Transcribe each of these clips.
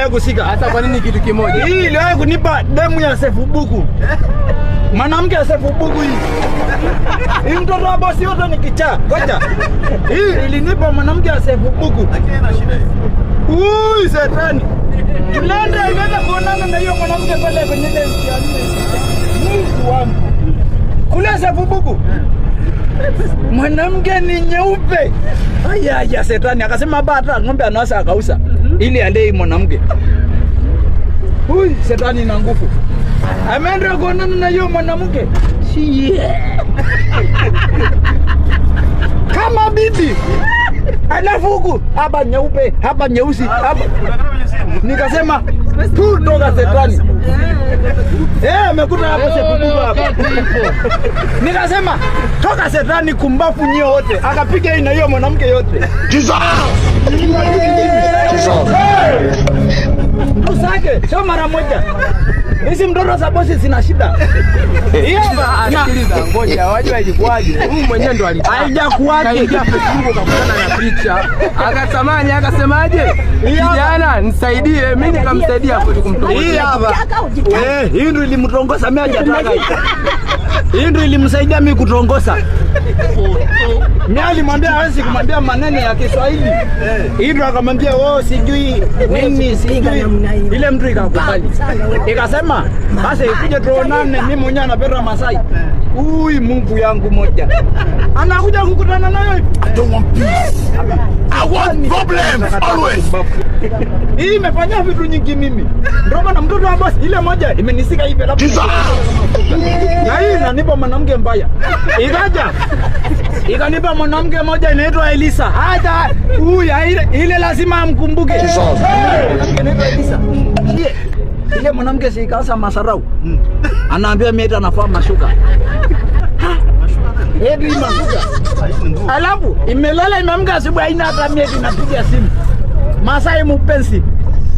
Kusika. Hata kwa nini kitu kimoja? Hii iliwahi kunipa demu ya Sefu Buku. Mwanamke ya Sefu Buku hii. Hii mtoto wa bosi yote ni kichaa. Ngoja. Hii ilinipa mwanamke ya Sefu Buku. Lakini ana shida hiyo. Ui Shetani. Tunaenda inaenda kuonana na hiyo mwanamke pale kwenye ile ya Mungu wangu. Kule Sefu Buku. Mwanamke ni nyeupe. Aya Shetani akasema bata ng'ombe anawasa akausa ili alei mwanamke. Hui Shetani na nguvu. Ameenda kuonana na hiyo mwanamke. Kama bibi. Alafu huku hapa nyeupe, hapa nyeusi, hapa. Nikasema tu toka Shetani. Amekuta hapo Sefu Buku hapa. Nikasema toka Shetani kumbafu nyio wote. Akapiga ina hiyo mwanamke yote. Usake, sio mara moja. Hizi mtoto za bosi zina shida. Hiyo anasikiliza ngoja wajua ilikuwaje. Huyu mwenyewe ndo haijakuaje. Kaingia Facebook akakutana na picha. Akatamani akasemaje? Kijana nisaidie, mimi nikamsaidia hapo kumtongoza. Hii hapa. Hii ndio ilimtongoza mimi hajataka. Hii ndio ilimsaidia mimi kutongoza. Mimi alimwambia hawezi kumwambia maneno ya Kiswahili. Hii ndio akamwambia sijui nini sijui. Ile mtu ikakubali. Ikasema basi ikuje tuonane, mimi mwenyewe anapenda Masai. Ui Mungu yangu moja. Anakuja kukutana nayo hivi. I don't want peace. I want problems always. Hii imefanya vitu nyingi mimi. Ndio maana mtoto wa boss ile moja imenisika hivi labda. Na hii inanipa mwanamke mbaya. Ikanipa mwanamke moja inaitwa Elisa. Hata huyu ile lazima amkumbuke. Mwanamke inaitwa Elisa. Ile mwanamke si kaasa masarau. Anaambia mimi eti anafaa mashuka. Eti mashuka. Alafu imelala imeamka asubuhi haina hata miezi napiga simu. Masai mpenzi.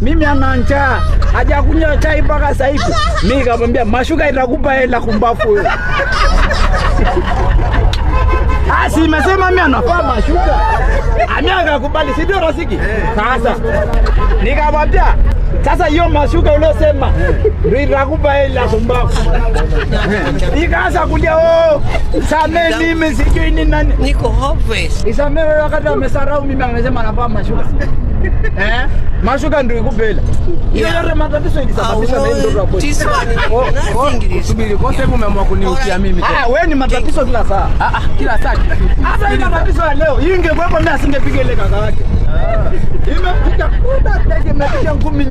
Mimi ana njaa. Hajakunywa chai mpaka sasa hivi. Mimi nikamwambia mashuka itakupa hela kumbafu wewe. Si imesema mimi anafaa mashuka. Amia akakubali si ndio Rafiki? Sasa nikamwambia sasa hiyo mashuka uliosema ndio itakupa hela kumbafu. Ikaanza kulia samee mimi sijui ni nani. Niko hopeless. Isamee wakati amesarau mimi amesema anafaa mashuka. Mashuka ndio ikupe hela. Hiyo yote matatizo ilisababisha na ndio hapo. Subiri, kwa sababu umeamua kuniukia mimi tena. Wewe ni matatizo kila saa. Kila saa. Hata hii matatizo ya leo, hii ingekuwa mimi asingepiga ile kaka yake. Imepiga kuda tege imepiga ngumi.